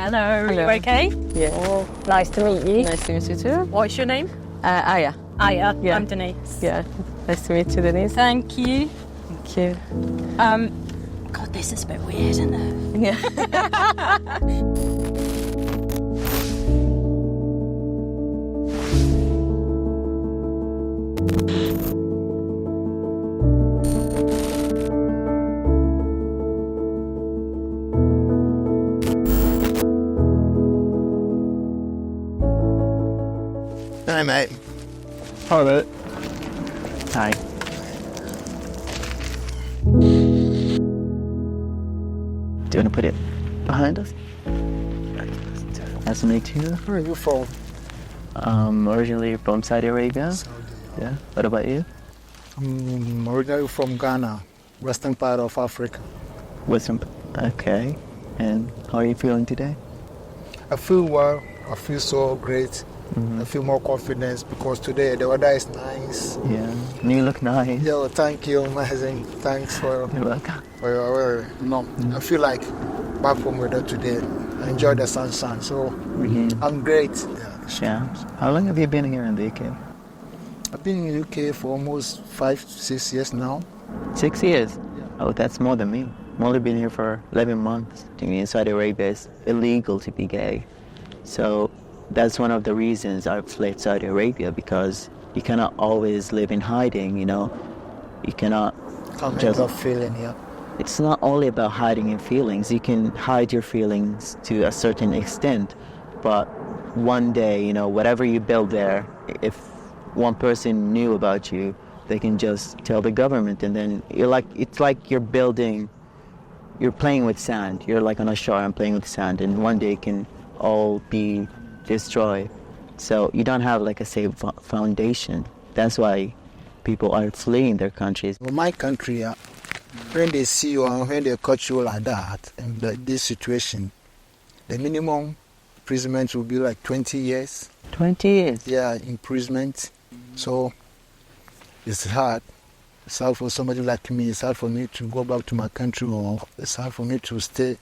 Hello. Are you okay? Yeah. Nice to meet you. Nice to meet you too. What's your name? Aya. Aya. Yeah. I'm Denise. Yeah. Nice to meet you, Denise. Thank you. Thank you. God, this is a bit weird, isn't it? Yeah. Hi, mate. Hi, mate. Hi. Do you want to put it behind us? Nice to meet you. Where are you from? Originally from Saudi Arabia. Yeah. What about you? I'm originally from Ghana, western part of Africa. Okay. And how are you feeling today? I feel well. I feel so great. I feel more confidence because today the weather is nice. Yeah. And you look nice. Yeah, thank you, amazing. Thanks for You're welcome. your I feel like back home weather today. I enjoy the sunshine, so I'm great. Yeah. How long have you been here in the UK? I've been in the UK for almost 5-6 years now. 6 years? Oh, that's more than me. I've only been here for 11 months. To me, in Saudi Arabia, it's illegal to be gay. So that's one of the reasons I fled Saudi Arabia, because you cannot always live in hiding, you know. You cannot Just a feeling, yeah. It's not only about hiding your feelings. You can hide your feelings to a certain extent, but one day, you know, whatever you build there, if one person knew about you, they can just tell the government, and then it's like you're playing with sand. You're like on a shore and playing with sand, and one day it can all be destroyed. So you don't have like a safe foundation. That's why people are fleeing their countries. Well, my country, when they see you and when they catch you like that, in this situation, the minimum imprisonment will be like 20 years. 20 years? Yeah, imprisonment. So it's hard. It's hard for somebody like me. It's hard for me to go back to my country, or it's hard for me to stay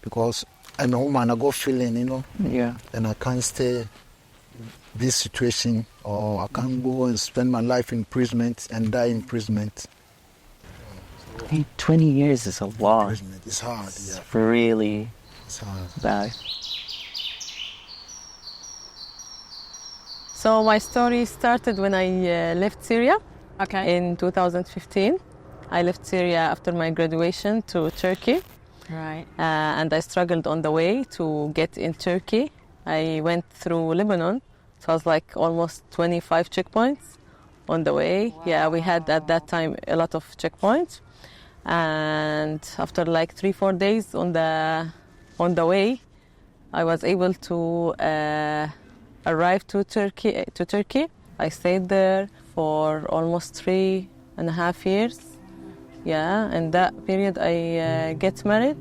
because I'm a woman. I go feeling, you know. Yeah. And I can't stay this situation, or I can't go and spend my life in imprisonment and die in imprisonment. Hey, 20 years is a lot. It's hard, It's really bad. So my story started when I left Syria. Okay. In 2015. I left Syria after my graduation to Turkey. Right. And I struggled on the way to get in Turkey. I went through Lebanon. It was like almost 25 checkpoints on the way. Wow. Yeah, we had at that time a lot of checkpoints. And after like 3-4 days on the way, I was able to arrive to Turkey. I stayed there for almost 3.5 years. Yeah, in that period I get married.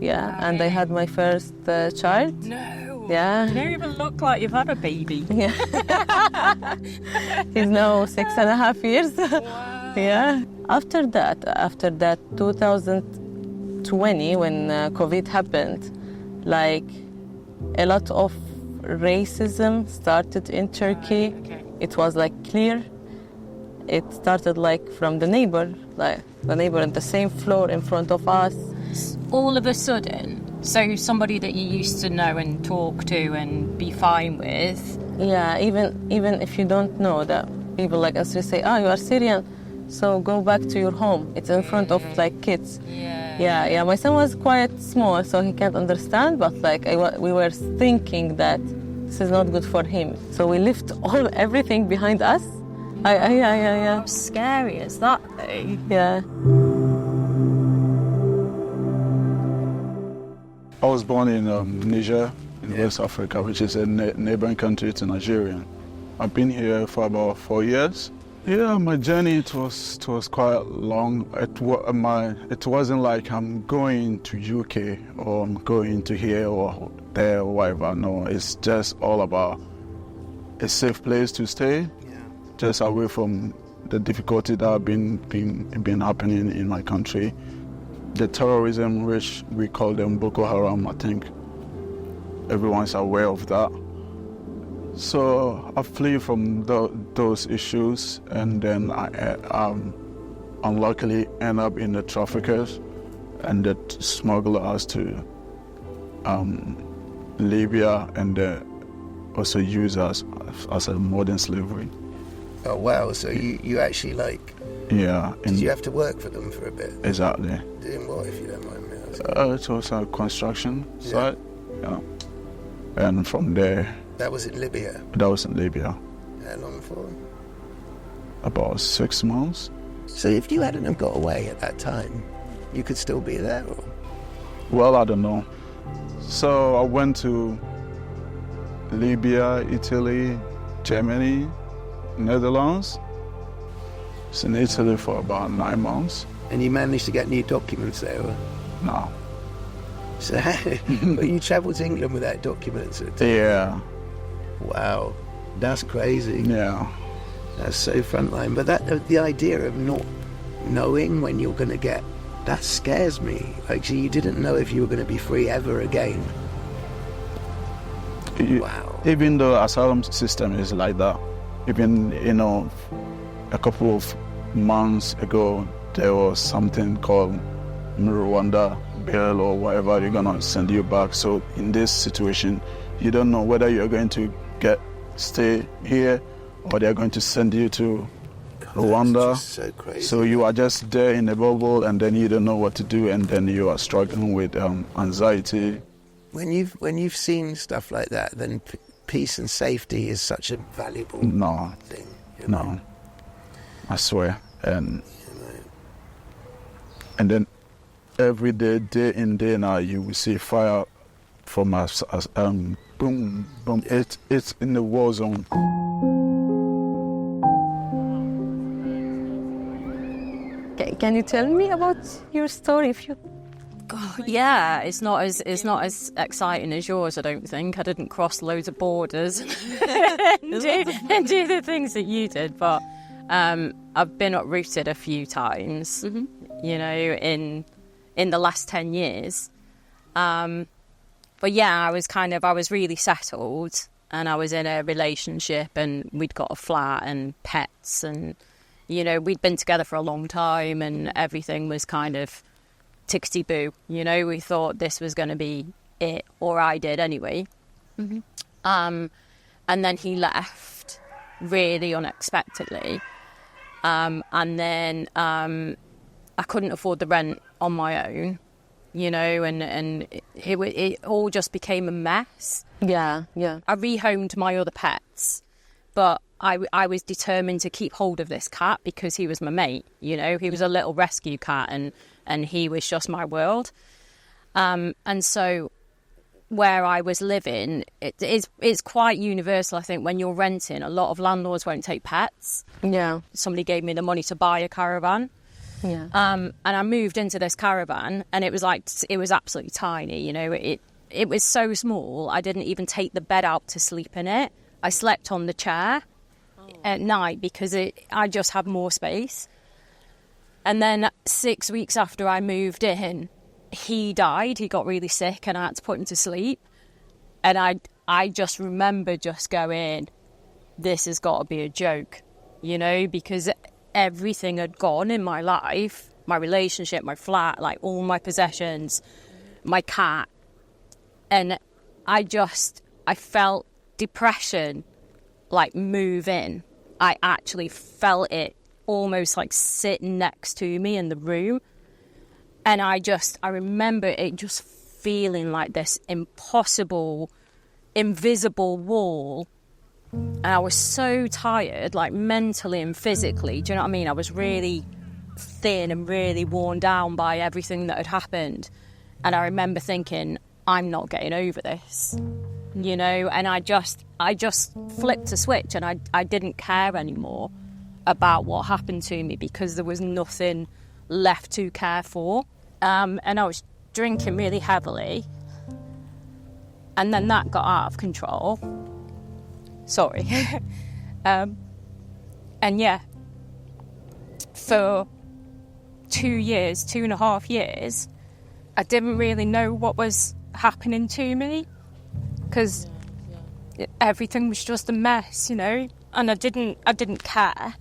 Yeah, and I had my first child. No. Yeah. You don't even look like you've had a baby. Yeah. He's now 6.5 years. Wow. Yeah. After that, 2020, when COVID happened, like a lot of racism started in Turkey. Okay. It was like clear. It started like from the neighbor on the same floor in front of us. All of a sudden, so somebody that you used to know and talk to and be fine with. Yeah, even if you don't know that, people like us say, "Oh, you are Syrian, so go back to your home." It's in front of like kids. Yeah. My son was quite small, so he can't understand. But like we were thinking that this is not good for him, so we left everything behind us. Yeah. How scary is that, though? Yeah. I was born in Niger, in West Africa, which is a neighboring country to Nigeria. I've been here for about 4 years. Yeah, my journey it was quite long. It wasn't like I'm going to UK or I'm going to here or there or whatever. No, it's just all about a safe place to stay, just away from the difficulty that have been happening in my country. The terrorism, which we call them Boko Haram, I think everyone's aware of that. So I flee from those issues, and then I unluckily end up in the traffickers and the smugglers to Libya, and also use us as a modern slavery. Oh wow! So you actually like? Yeah. Did you have to work for them for a bit? Exactly. Doing what, if you don't mind me asking? It was a construction site. Yeah. And from there. That was in Libya? That was in Libya. How long for? About 6 months. So if you hadn't have got away at that time, you could still be there? Or? Well, I don't know. So I went to Libya, Italy, Germany, Netherlands. I was in Italy for about 9 months. And you managed to get new documents there? Or? No. So, but you travelled to England without documents? Yeah. Wow, that's crazy. Yeah. That's so frontline. But the idea of not knowing when you're going to get, that scares me. Like, so you didn't know if you were going to be free ever again. Wow. Even the asylum system is like that. Even, a couple of months ago, there was something called Rwanda bail or whatever, they're going to send you back. So in this situation, you don't know whether you're going to stay here or they're going to send you to Rwanda. So crazy. So you are just there in a bubble, and then you don't know what to do, and then you are struggling with anxiety. When you've seen stuff like that, then peace and safety is such a valuable thing. No, I swear. And then every day, day in, day out, you will see fire from us. Boom, boom. It's in the war zone. Can you tell me about your story, if you? Yeah, it's not as exciting as yours, I don't think. I didn't cross loads of borders and do the things that you did, but I've been uprooted a few times, in the last 10 years. But yeah, I was really settled, and I was in a relationship, and we'd got a flat and pets, and, we'd been together for a long time, and everything was kind of tickety-boo. We thought this was going to be it, or I did anyway. Mm-hmm. And then he left really unexpectedly. And then I couldn't afford the rent on my own, and it all just became a mess. Yeah. I rehomed my other pets, but I was determined to keep hold of this cat because he was my mate, He was a little rescue cat, and he was just my world. And so where I was living, it's quite universal, I think. When you're renting, a lot of landlords won't take pets. Yeah. Somebody gave me the money to buy a caravan. Yeah. And I moved into this caravan, and it was absolutely tiny, It was so small, I didn't even take the bed out to sleep in it. I slept on the chair at night because I just had more space. And then 6 weeks after I moved in, he died. He got really sick, and I had to put him to sleep. And I just remember just going, this has got to be a joke, because everything had gone in my life, my relationship, my flat, like all my possessions, my cat. And I felt depression, like, move in. I actually felt it almost like sitting next to me in the room. And I remember it just feeling like this impossible, invisible wall. And I was so tired, like mentally and physically. Do you know what I mean? I was really thin and really worn down by everything that had happened. And I remember thinking, I'm not getting over this, and I just flipped a switch, and I didn't care anymore about what happened to me because there was nothing left to care for. And I was drinking really heavily, and then that got out of control. Sorry. And yeah, for 2.5 years, I didn't really know what was happening to me. because everything was just a mess, you know, and I didn't care.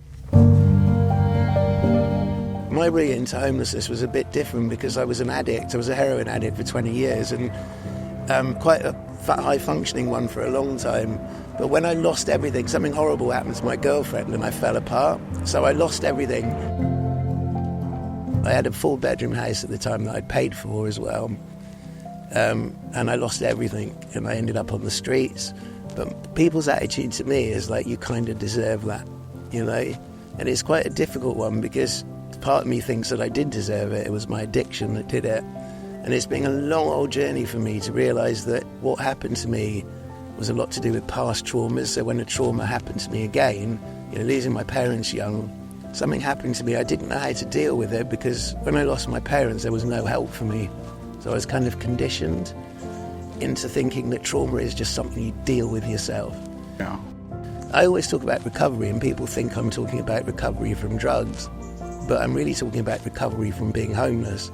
My way into homelessness was a bit different because I was an addict. I was a heroin addict for 20 years and quite a high-functioning one for a long time. But when I lost everything, something horrible happened to my girlfriend and I fell apart. So I lost everything. I had a 4-bedroom house at the time that I'd paid for as well. And I lost everything and I ended up on the streets. But people's attitude to me is like, you kind of deserve that, you know? And it's quite a difficult one because part of me thinks that I did deserve it. It was my addiction that did it. And it's been a long old journey for me to realise that what happened to me was a lot to do with past traumas. So when a trauma happened to me again, you know, losing my parents young, something happened to me. I didn't know how to deal with it because when I lost my parents, there was no help for me. So I was kind of conditioned into thinking that trauma is just something you deal with yourself. Yeah. I always talk about recovery and people think I'm talking about recovery from drugs, but I'm really talking about recovery from being homeless,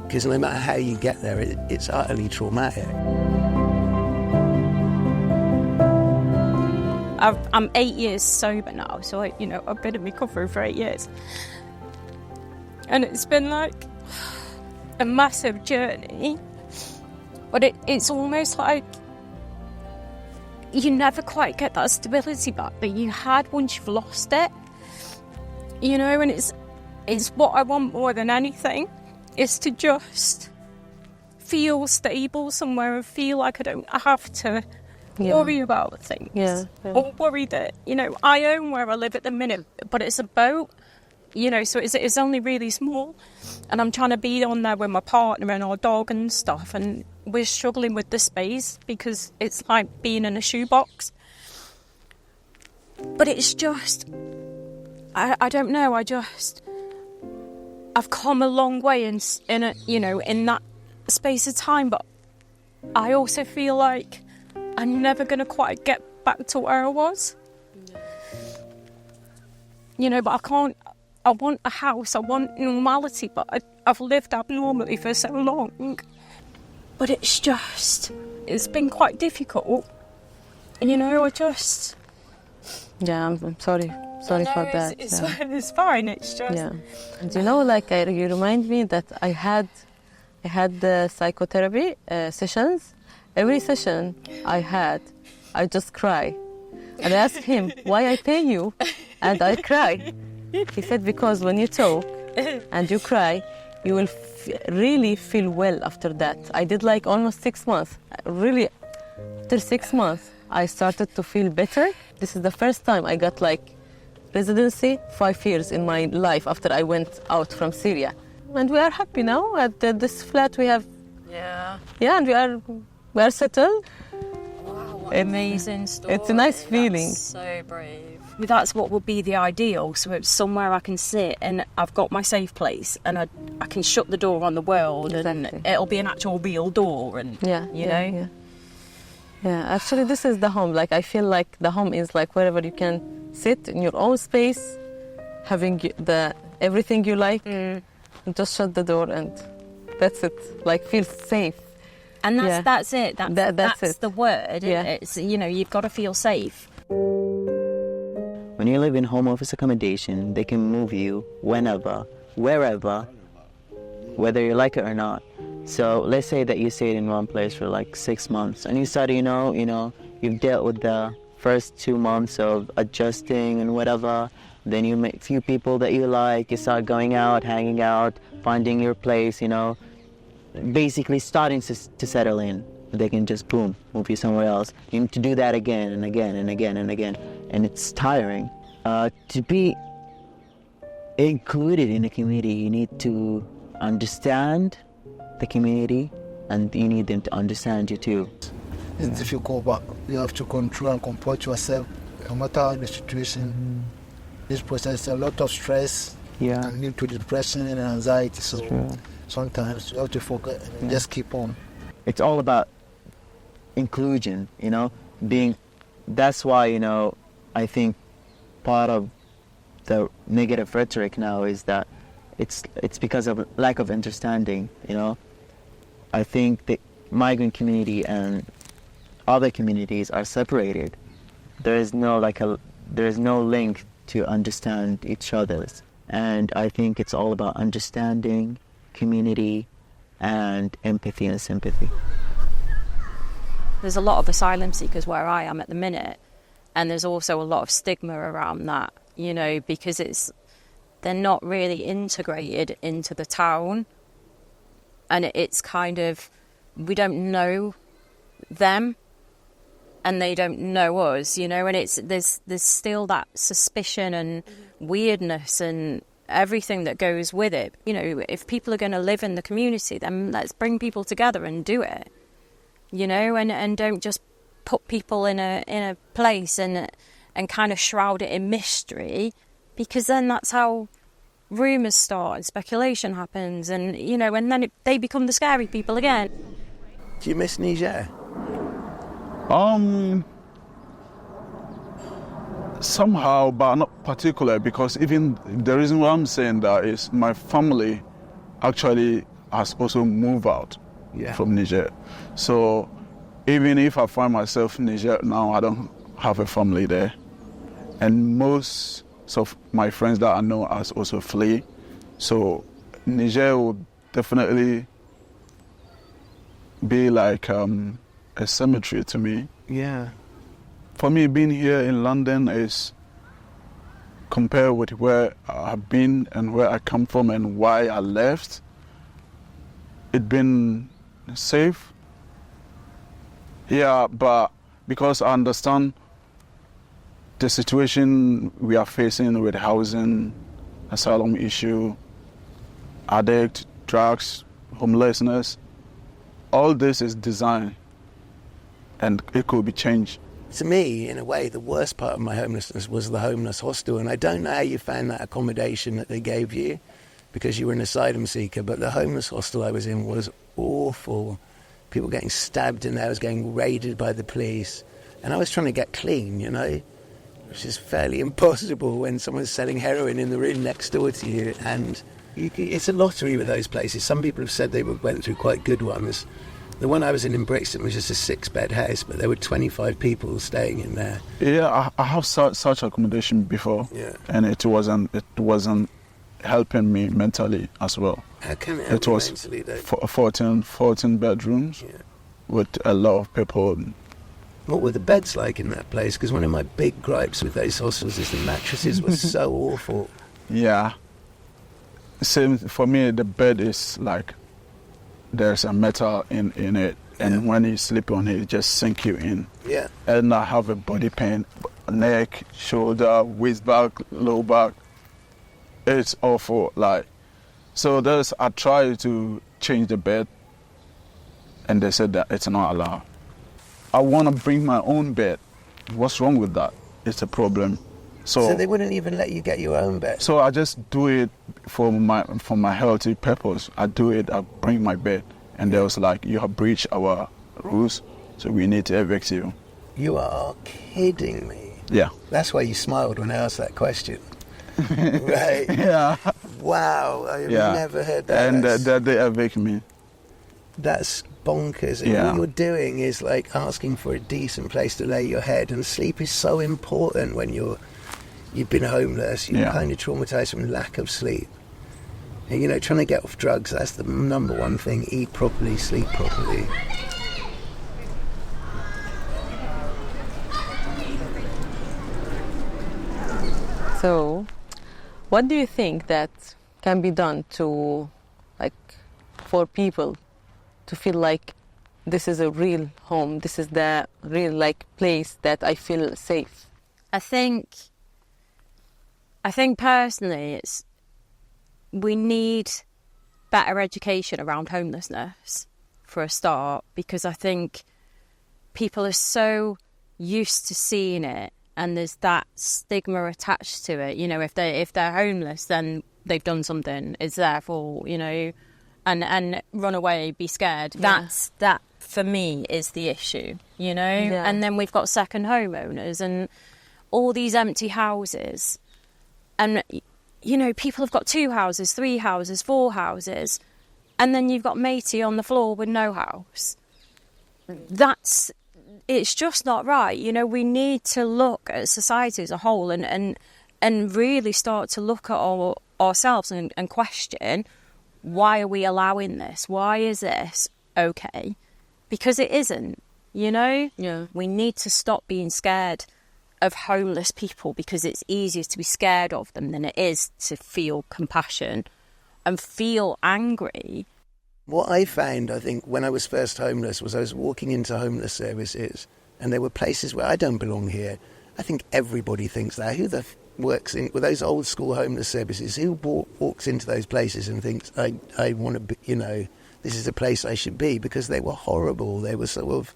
because no matter how you get there, it's utterly traumatic. I'm 8 years sober now, so I've been in recovery for 8 years. And it's been like a massive journey, but it's almost like you never quite get that stability back that you had once you've lost it. You know, and it's what I want more than anything, is to just feel stable somewhere and feel like I don't have to worry about things. Yeah. Or worry that, you know, I own where I live at the minute, but it's a boat, you know, so it's only really small. And I'm trying to be on there with my partner and our dog and stuff, and we're struggling with the space because it's like being in a shoebox. But it's just, I don't know, I've come a long way in that space of time, but I also feel like I'm never going to quite get back to where I was. You know, but I want a house, I want normality, but I've lived abnormally for so long. But it's been quite difficult. And, you know, Yeah, I'm sorry. Sorry for that. It's fine, it's just... Yeah. And you know, like, you remind me that I had the psychotherapy sessions. Every session I just cry. And I asked him, why I pay you? And I cry. He said, because when you talk and you cry, you will really feel well after that. I did like almost 6 months. Really, after 6 months, I started to feel better. This is the first time I got like residency 5 years in my life after I went out from Syria. And we are happy now at this flat we have. Yeah. Yeah, and we are settled. Wow, what an amazing story. It's a nice feeling. That's so brave. That's what would be the ideal. So it's somewhere I can sit and I've got my safe place and I can shut the door on the world. Exactly. And it'll be an actual real door. And you know. Yeah, actually this is the home. Like, I feel like the home is like wherever you can sit in your own space, having everything you like, and just shut the door and that's it. Like, feel safe. And that's it. That's it. The word. Yeah. It's, you know, you've got to feel safe. When you live in home office accommodation, they can move you whenever, wherever, whether you like it or not. So let's say that you stayed in one place for like 6 months and you start, you've dealt with the first 2 months of adjusting and whatever. Then you meet a few people that you like, you start going out, hanging out, finding your place, basically starting to settle in. They can just, boom, move you somewhere else. You need to do that again and again and again and again. And it's tiring. To be included in a community, you need to understand the community and you need them to understand you too. It's difficult, but you have to control and comport yourself no matter the situation. This process is a lot of stress and lead to depression and anxiety. So sometimes you have to forget and just keep on. It's all about inclusion, that's why, I think part of the negative rhetoric now is that it's because of lack of understanding, I think the migrant community and other communities are separated. There is no link to understand each other's. And I think it's all about understanding, community, and empathy and sympathy. There's a lot of asylum seekers where I am at the minute, and there's also a lot of stigma around that, you know, because they're not really integrated into the town, and it's kind of, we don't know them and they don't know us, you know, and there's still that suspicion and weirdness and everything that goes with it. You know, if people are going to live in the community, then let's bring people together and do it, you know, and don't just put people in a place and kind of shroud it in mystery, because then that's how rumours start and speculation happens, and, you know, and then they become the scary people again. Do you miss Niger? Somehow, but not particular, because even the reason why I'm saying that is my family actually has also moved out from Niger. So even if I find myself in Niger now, I don't have a family there. And most of my friends that I know has also flee. So Niger will definitely be like a cemetery to me. Yeah. For me, being here in London is, compared with where I've been and where I come from and why I left, it's been safe. Yeah, but because I understand the situation we are facing with housing, asylum issue, addict, drugs, homelessness, all this is designed and it could be changed. To me, in a way, the worst part of my homelessness was the homeless hostel. And I don't know how you found that accommodation that they gave you, because you were an asylum seeker, but the homeless hostel I was in was awful. People getting stabbed in there, I was getting raided by the police. And I was trying to get clean, you know, which is fairly impossible when someone's selling heroin in the room next door to you. And it's a lottery with those places. Some people have said they went through quite good ones. The one I was in Brixton was just a 6-bed house, but there were 25 people staying in there. Yeah, I have such accommodation before, and it wasn't helping me mentally as well. How can it help you mentally, though? 14 bedrooms with a lot of people. What were the beds like in that place? Because one of my big gripes with those hostels is the mattresses were so awful. Yeah. Same for me, the bed is like, there's a metal in it, and when you sleep on it just sink you in. Yeah. And I have a body pain, neck, shoulder, waist back, low back. It's awful. Like, so I tried to change the bed, and they said that it's not allowed. I want to bring my own bed. What's wrong with that? It's a problem. So they wouldn't even let you get your own bed? So I just do it for my healthy purpose. I do it, I bring my bed. And they was like, you have breached our rules, so we need to evict you. You are kidding me. Yeah. That's why you smiled when I asked that question. Right? Yeah. Wow, I've never heard that. And they evict me. That's bonkers. And what you're doing is like asking for a decent place to lay your head, and sleep is so important when you've been homeless. You're kind of traumatized from lack of sleep. And, you know, trying to get off drugs, that's the number one thing. Eat properly, sleep properly. So, what do you think that can be done to, like, for people to feel like this is a real home, this is the real, like, place that I feel safe? I think personally we need better education around homelessness for a start, because I think people are so used to seeing it, and there's that stigma attached to it. You know, if they're homeless, then they've done something. It's their fault, you know, and run away, be scared. Yeah. That for me is the issue, you know. Yeah. And then we've got second homeowners and all these empty houses, and you know, people have got 2 houses, 3 houses, 4 houses, and then you've got matey on the floor with no house. That's it's just not right. You know, we need to look at society as a whole and really start to look at ourselves and question, why are we allowing this? Why is this okay? Because it isn't, you know? Yeah. We need to stop being scared of homeless people, because it's easier to be scared of them than it is to feel compassion and feel angry. What I found, I think, when I was first homeless was I was walking into homeless services and there were places where I don't belong here. I think everybody thinks that. Who works in with those old school homeless services? Who walks into those places and thinks, I want to be, you know, this is a place I should be? Because they were horrible. They were sort of,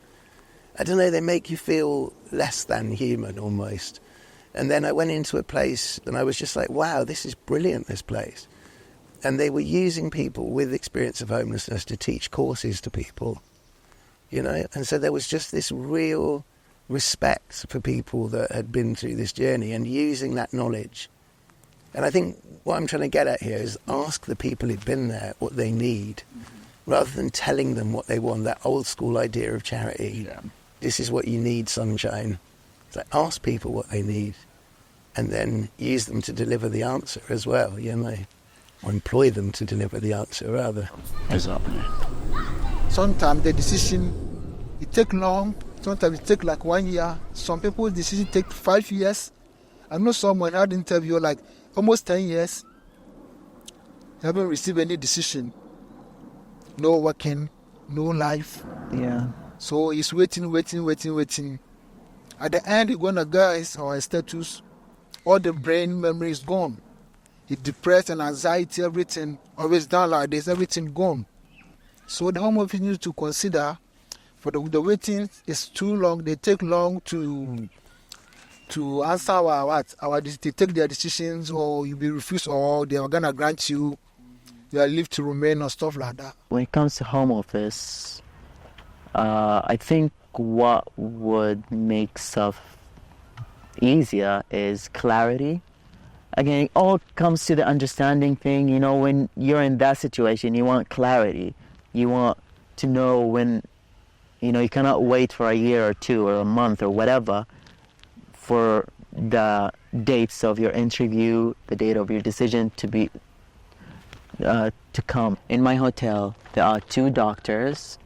I don't know, they make you feel less than human almost. And then I went into a place and I was just like, wow, this is brilliant, this place. And they were using people with experience of homelessness to teach courses to people, you know. And so there was just this real respect for people that had been through this journey and using that knowledge. And I think what I'm trying to get at here is ask the people who've been there what they need, rather than telling them what they want, that old school idea of charity. Yeah. This is what you need, sunshine. It's like, ask people what they need and then use them to deliver the answer as well, you know. Or employ them to deliver the answer, rather. Exactly. Sometimes the decision, it takes long. Sometimes it takes like 1 year. Some people's decision take 5 years. I know someone had an interview like almost 10 years. They haven't received any decision. No working, no life. Yeah. So he's waiting. At the end, he's going to get his status. All the brain memory is gone. He's depressed and anxiety, everything, always down like this, everything gone. So the Home Office needs to consider, for the waiting is too long, they take long to answer they take their decisions, or you be refused, or they are going to grant you your leave to remain or stuff like that. When it comes to Home Office, I think what would make stuff easier is clarity. Again, it all comes to the understanding thing. You know, when you're in that situation, you want clarity. You want to know when, you know, you cannot wait for a year or two or a month or whatever for the dates of your interview, the date of your decision to come. In my hotel, there are 2 doctors,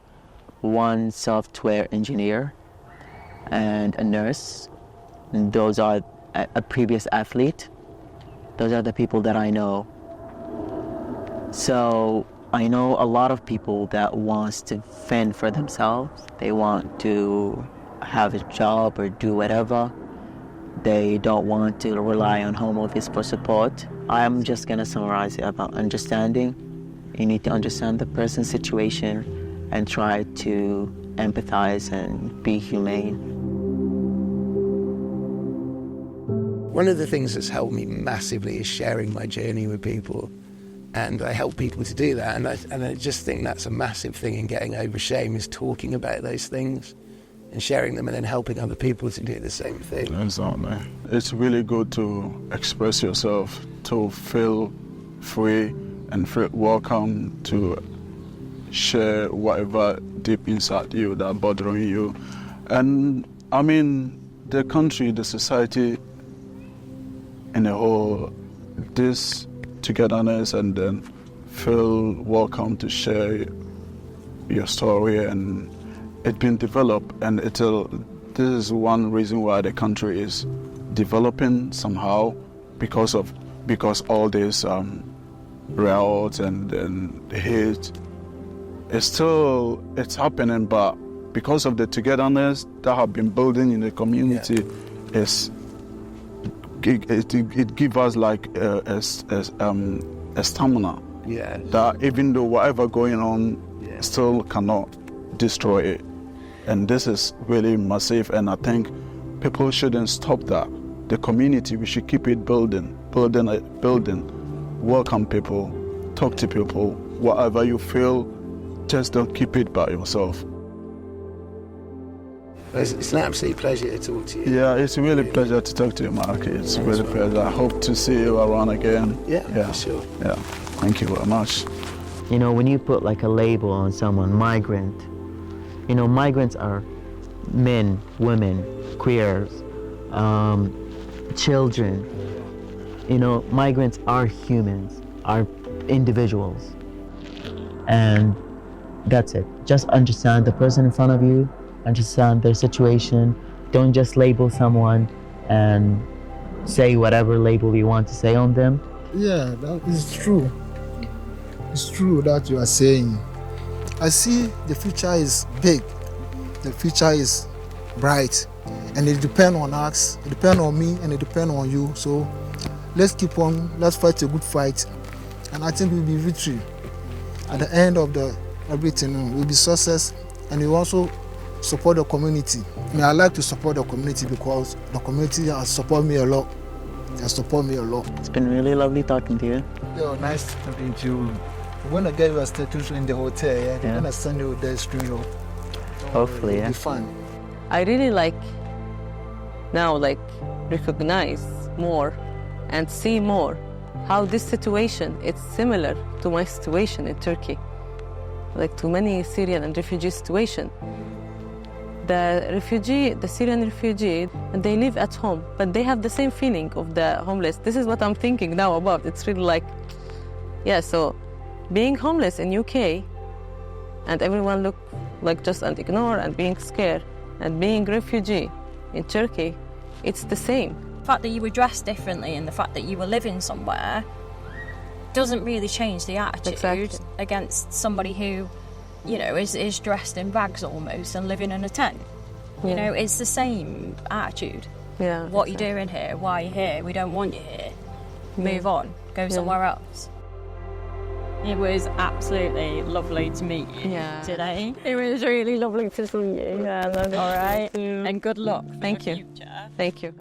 1 software engineer, and a nurse. And those are a previous athlete. Those are the people that I know. So I know a lot of people that wants to fend for themselves. They want to have a job or do whatever. They don't want to rely on Home Office for support. I'm just going to summarize it about understanding. You need to understand the person's situation and try to empathize and be humane. One of the things that's helped me massively is sharing my journey with people. And I help people to do that. And I just think that's a massive thing in getting over shame, is talking about those things and sharing them and then helping other people to do the same thing. Exactly. It's really good to express yourself, to feel free and feel welcome to share whatever deep inside you that's bothering you. And I mean, the country, the society in a whole, this togetherness, and then feel welcome to share your story, and it's been developed, and this is one reason why the country is developing somehow, because all these riots and the hate, it's happening, but because of the togetherness that have been building in the community, it gives us like a stamina that even though whatever going on, still cannot destroy it. And this is really massive, and I think people shouldn't stop that. The community, we should keep it building, welcome people, talk to people, whatever you feel, just don't keep it by yourself. It's an absolute pleasure to talk to you. Yeah, it's a really pleasure to talk to you, Mark. It's a really pleasure. I hope to see you around again. Yeah, for sure. Yeah, thank you very much. You know, when you put like a label on someone, migrant, you know, migrants are men, women, queers, children. You know, migrants are humans, are individuals. And that's it. Just understand the person in front of you, understand their situation. Don't just label someone and say whatever label you want to say on them. Yeah, that is true. It's true that you are saying. I see the future is big. The future is bright. And it depends on us, it depends on me, and it depends on you. So let's keep on, let's fight a good fight. And I think we'll be victory. At the end of everything, will be success, and we also support the community. I mean, I like to support the community because the community has supported me a lot. They support me a lot. It's been really lovely talking to you. Yeah, nice talking to you. We're gonna get you a statue in the hotel, yeah? They're gonna send you the studio. Hopefully, It'll yeah. be fun. I really now recognize more and see more how this situation is similar to my situation in Turkey, like to many Syrian and refugee situation. The Syrian refugee, they live at home, but they have the same feeling of the homeless. This is what I'm thinking now about. It's really so being homeless in UK and everyone look just and ignore and being scared, and being refugee in Turkey, it's the same. The fact that you were dressed differently and the fact that you were living somewhere doesn't really change the attitude against somebody who, you know, is dressed in rags almost and living in a tent. You know, it's the same attitude. Yeah. What are you doing here? Why are you here? We don't want you here. Move on. Go somewhere else. It was absolutely lovely to meet you today. It was really lovely to see you. Yeah, All right. And good luck. Thank you. Future. Thank you.